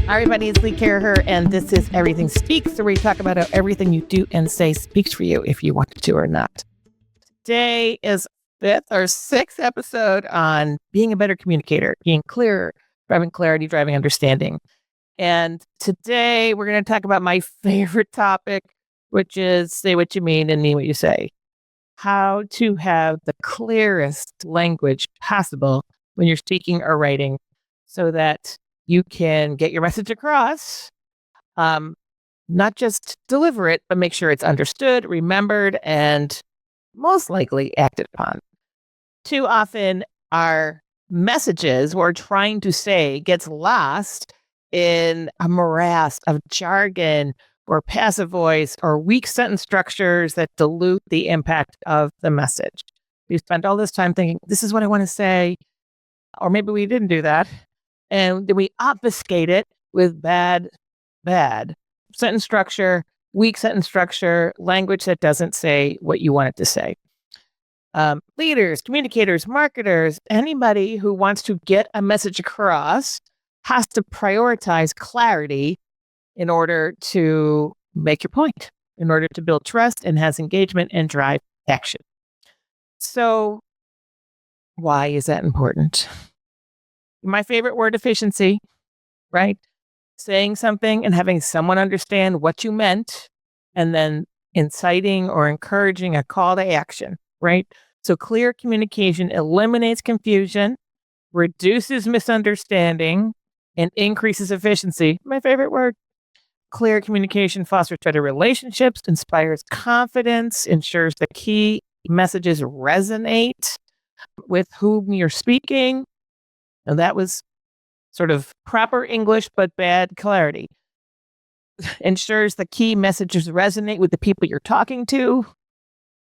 Hi, everybody, it's Lee Caraher, and this is Everything Speaks, where we talk about how everything you do and say speaks for you, if you want it to or not. Today is fifth or sixth episode on being a better communicator, being clearer, driving clarity, driving understanding. And today we're going to talk about my favorite topic, which is say what you mean and mean what you say. How to have the clearest language possible when you're speaking or writing so that you can get your message across, not just deliver it, but make sure it's understood, remembered, and most likely acted upon. Too often, our messages we're trying to say gets lost in a morass of jargon or passive voice or weak sentence structures that dilute the impact of the message. We spent all this time thinking, this is what I want to say, or maybe we didn't do that. And then we obfuscate it with bad sentence structure, weak sentence structure, language that doesn't say what you want it to say. Leaders, communicators, marketers, anybody who wants to get a message across has to prioritize clarity in order to make your point, in order to build trust, enhance engagement, and drive action. So why is that important? My favorite word, efficiency, right? Saying something and having someone understand what you meant, and then inciting or encouraging a call to action, right? So clear communication eliminates confusion, reduces misunderstanding, and increases efficiency. My favorite word. Clear communication fosters better relationships, inspires confidence, ensures the key messages resonate with whom you're speaking. And that was sort of proper English, but bad clarity. Ensures the key messages resonate with the people you're talking to,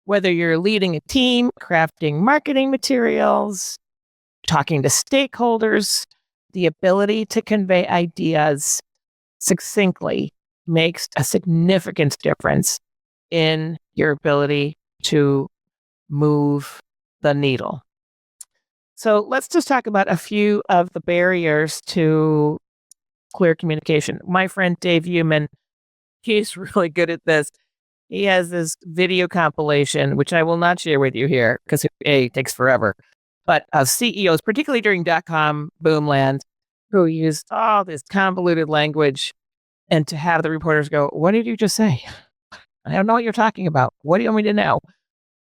whether you're leading a team, crafting marketing materials, talking to stakeholders. The ability to convey ideas succinctly makes a significant difference in your ability to move the needle. So let's just talk about a few of the barriers to clear communication. My friend Dave Human, he's really good at this. He has this video compilation, which I will not share with you here because it takes forever, but of CEOs, particularly during .com boomland, who used all this convoluted language, and to have the reporters go, "What did you just say? I don't know what you're talking about. What do you want me to know?"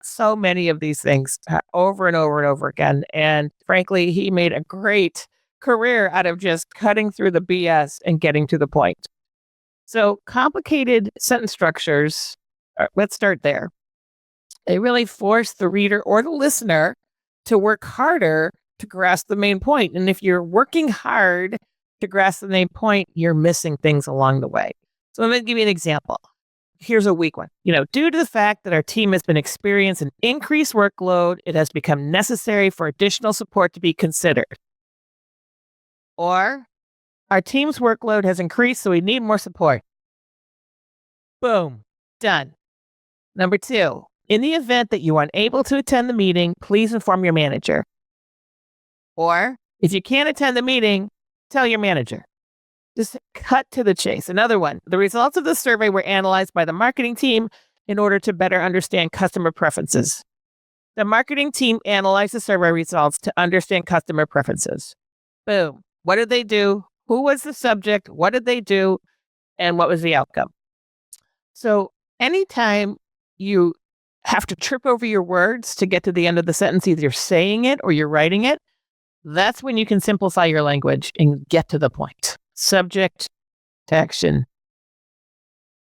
So many of these things over and over and over again. And frankly, he made a great career out of just cutting through the BS and getting to the point. So complicated sentence structures, let's start there. They really force the reader or the listener to work harder to grasp the main point. And if you're working hard to grasp the main point, you're missing things along the way. So I'm going to give you an example. Here's a weak one. Due to the fact that our team has been experiencing an increased workload, it has become necessary for additional support to be considered. Or our team's workload has increased, so we need more support. Boom. Done. Number 2, in the event that you are unable to attend the meeting, please inform your manager. Or if you can't attend the meeting, tell your manager. Just cut to the chase. Another one, the results of the survey were analyzed by the marketing team in order to better understand customer preferences. The marketing team analyzed the survey results to understand customer preferences. Boom. What did they do? Who was the subject? What did they do? And what was the outcome? So anytime you have to trip over your words to get to the end of the sentence, either you're saying it or you're writing it, that's when you can simplify your language and get to the point. Subject to action,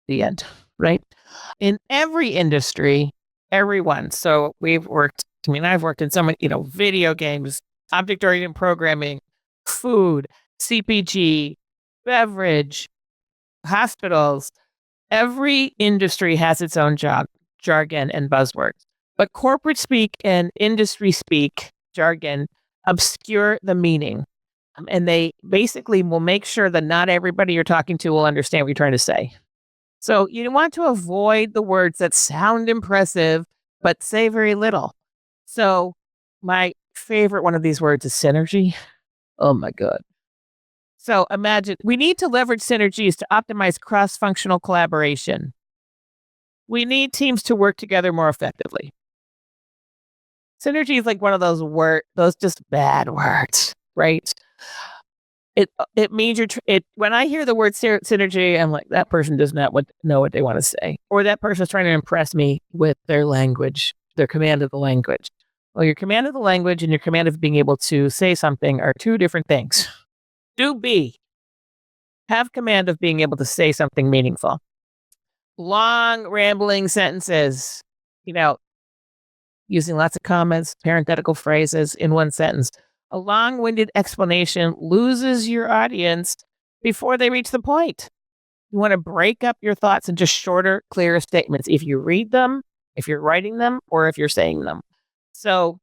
the end, right? In every industry, everyone. So I've worked in so many, video games, object-oriented programming, food, CPG, beverage, hospitals. Every industry has its own jargon and buzzwords. But corporate speak and industry speak jargon obscure the meaning. And they basically will make sure that not everybody you're talking to will understand what you're trying to say. So you want to avoid the words that sound impressive, but say very little. So my favorite one of these words is synergy. Oh my God. So imagine we need to leverage synergies to optimize cross-functional collaboration. We need teams to work together more effectively. Synergy is like one of those just bad words, right? It means when I hear the word synergy, I'm like, that person does not know what they want to say, or that person is trying to impress me with their language, their command of the language. Well, your command of the language and your command of being able to say something are two different things. Have command of being able to say something meaningful. Long rambling sentences, using lots of comments, parenthetical phrases in one sentence. A long-winded explanation loses your audience before they reach the point. You want to break up your thoughts into shorter, clearer statements if you read them, if you're writing them, or if you're saying them. So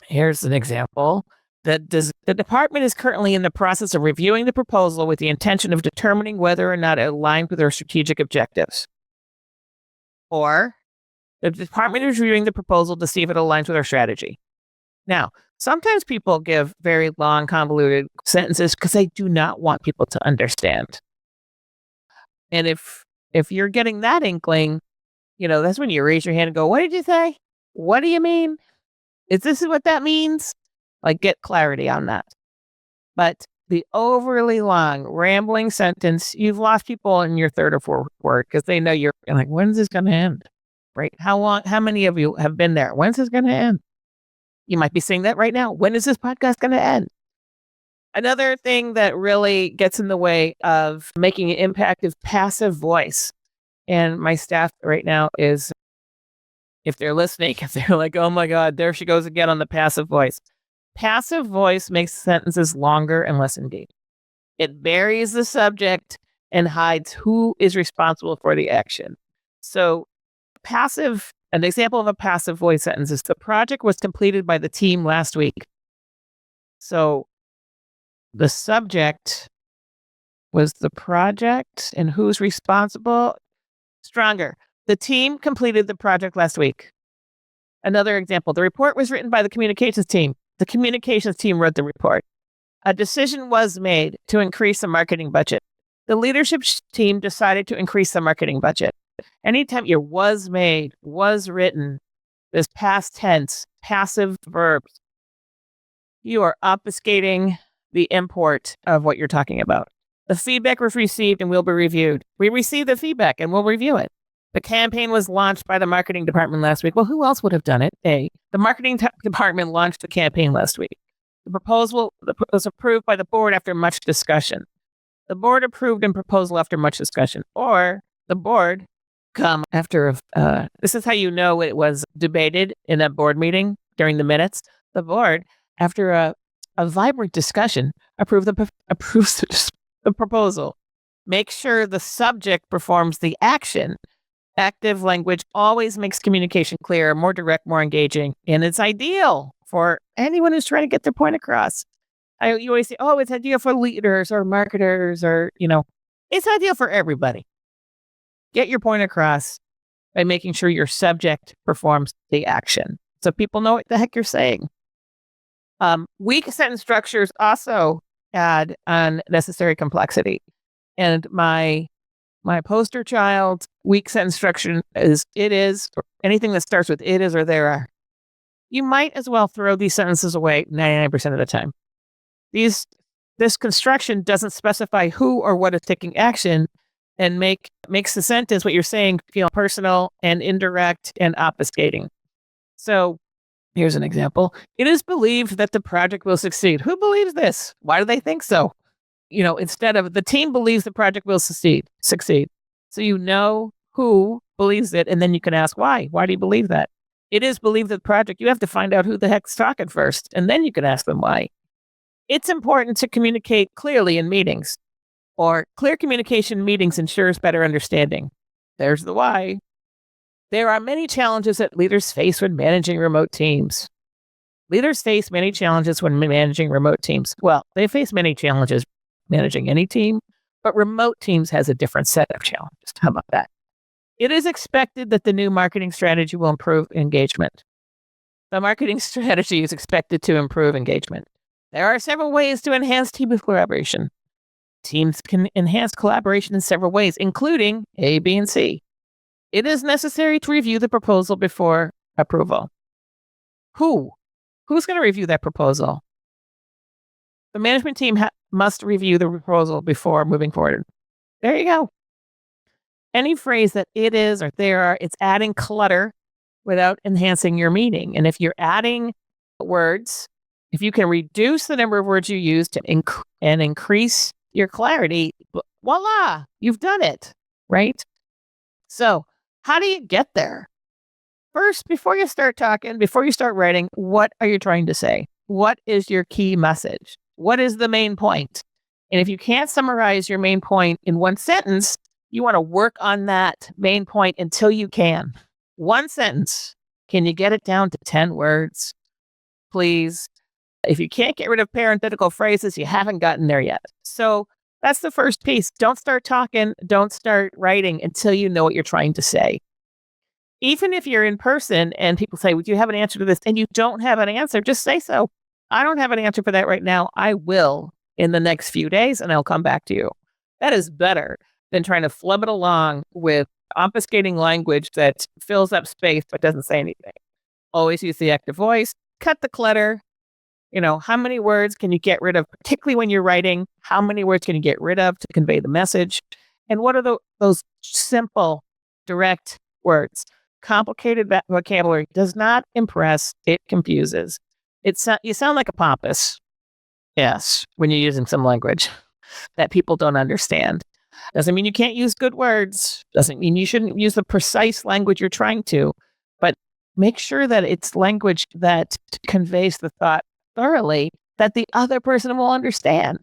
here's an example. The department is currently in the process of reviewing the proposal with the intention of determining whether or not it aligns with our strategic objectives. Or the department is reviewing the proposal to see if it aligns with our strategy. Now, sometimes people give very long, convoluted sentences because they do not want people to understand. And if you're getting that inkling, that's when you raise your hand and go, "What did you say? What do you mean? Is this what that means?" Like, get clarity on that. But the overly long, rambling sentence, you've lost people in your third or fourth word because they know you're like, when's this going to end? Right? How many of you have been there? When's this going to end? You might be saying that right now. When is this podcast going to end? Another thing that really gets in the way of making an impact is passive voice. And my staff right now is, if they're listening, they're like, oh my God, there she goes again on the passive voice. Passive voice makes sentences longer and less engaging. It buries the subject and hides who is responsible for the action. So an example of a passive voice sentence is the project was completed by the team last week. So the subject was the project and who's responsible. Stronger. The team completed the project last week. Another example, the report was written by the communications team. The communications team wrote the report. A decision was made to increase the marketing budget. The leadership team decided to increase the marketing budget. Anytime your was made, was written, this past tense, passive verbs, you are obfuscating the import of what you're talking about. The feedback was received and will be reviewed. We received the feedback and we'll review it. The campaign was launched by the marketing department last week. Well, who else would have done it? The marketing department launched the campaign last week. The proposal was approved by the board after much discussion. The board approved a proposal after much discussion. Or the board after this is how you know it was debated in a board meeting during the minutes. The board, after a vibrant discussion, approves the proposal. Make sure the subject performs the action. Active language always makes communication clearer, more direct, more engaging, and it's ideal for anyone who's trying to get their point across. You always say, oh, it's ideal for leaders or marketers or, it's ideal for everybody. Get your point across by making sure your subject performs the action so people know what the heck you're saying. Weak sentence structures also add unnecessary complexity. And my poster child weak sentence structure is it is, or anything that starts with it is or there are. You might as well throw these sentences away 99% of the time. This construction doesn't specify who or what is taking action and makes the sentence, what you're saying, feel personal and indirect and obfuscating. So here's an example. It is believed that the project will succeed. Who believes this? Why do they think so? Instead of the team believes the project will succeed. So you know who believes it, and then you can ask why. Why do you believe that? It is believed that the project, you have to find out who the heck's talking first, and then you can ask them why. It's important to communicate clearly in meetings, or clear communication in meetings ensures better understanding. There's the why. There are many challenges that leaders face when managing remote teams. Leaders face many challenges when managing remote teams. Well, they face many challenges managing any team, but remote teams has a different set of challenges. How about that? It is expected that the new marketing strategy will improve engagement. The marketing strategy is expected to improve engagement. There are several ways to enhance team collaboration. Teams can enhance collaboration in several ways, including A, B, and C. It is necessary to review the proposal before approval. Who's going to review that proposal? The management team must review the proposal before moving forward. There you go. Any phrase that it is or there are, it's adding clutter without enhancing your meaning. And if you're adding words, if you can reduce the number of words you use to increase your clarity, voila, you've done it, right? So how do you get there? First, before you start talking, before you start writing, what are you trying to say? What is your key message? What is the main point? And if you can't summarize your main point in one sentence, you want to work on that main point until you can. One sentence. Can you get it down to 10 words? Please. If you can't get rid of parenthetical phrases, you haven't gotten there yet. So that's the first piece. Don't start talking. Don't start writing until you know what you're trying to say. Even if you're in person and people say, would you have an answer to this? And you don't have an answer, just say so. I don't have an answer for that right now. I will in the next few days and I'll come back to you. That is better than trying to flub it along with obfuscating language that fills up space but doesn't say anything. Always use the active voice. Cut the clutter. How many words can you get rid of, particularly when you're writing? How many words can you get rid of to convey the message? And what are those simple, direct words? Complicated vocabulary does not impress. It confuses. You sound like a pompous, yes, when you're using some language that people don't understand. Doesn't mean you can't use good words. Doesn't mean you shouldn't use the precise language you're trying to, but make sure that it's language that conveys the thought thoroughly that the other person will understand.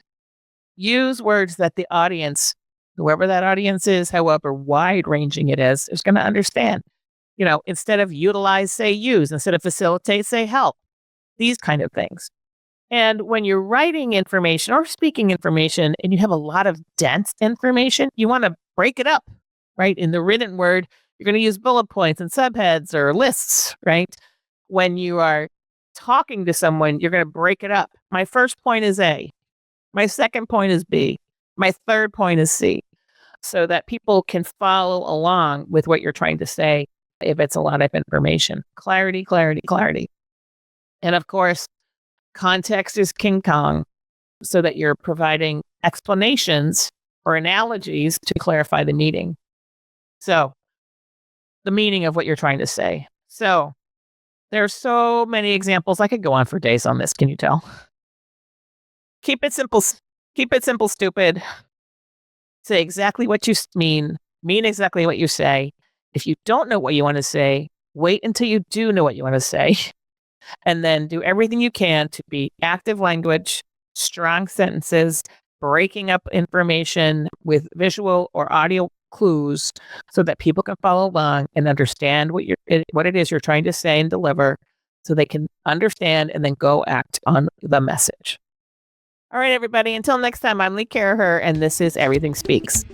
Use words that the audience, whoever that audience is, however wide-ranging it is going to understand. Instead of utilize, say use. Instead of facilitate, say help. These kind of things. And when you're writing information or speaking information and you have a lot of dense information, you want to break it up, right? In the written word, you're going to use bullet points and subheads or lists, right? When you are talking to someone, you're going to break it up. My first point is A. My second point is B. My third point is C. So that people can follow along with what you're trying to say if it's a lot of information. Clarity, clarity, clarity. And of course, context is King Kong, so that you're providing explanations or analogies to clarify the meaning. So, the meaning of what you're trying to say. So, there are so many examples. I could go on for days on this. Can you tell? Keep it simple. Keep it simple, stupid. Say exactly what you mean exactly what you say. If you don't know what you want to say, wait until you do know what you want to say. And then do everything you can to be active language, strong sentences, breaking up information with visual or audio clues so that people can follow along and understand what it is you're trying to say and deliver so they can understand and then go act on the message. All right, everybody. Until next time, I'm Lee Caraher, and this is Everything Speaks.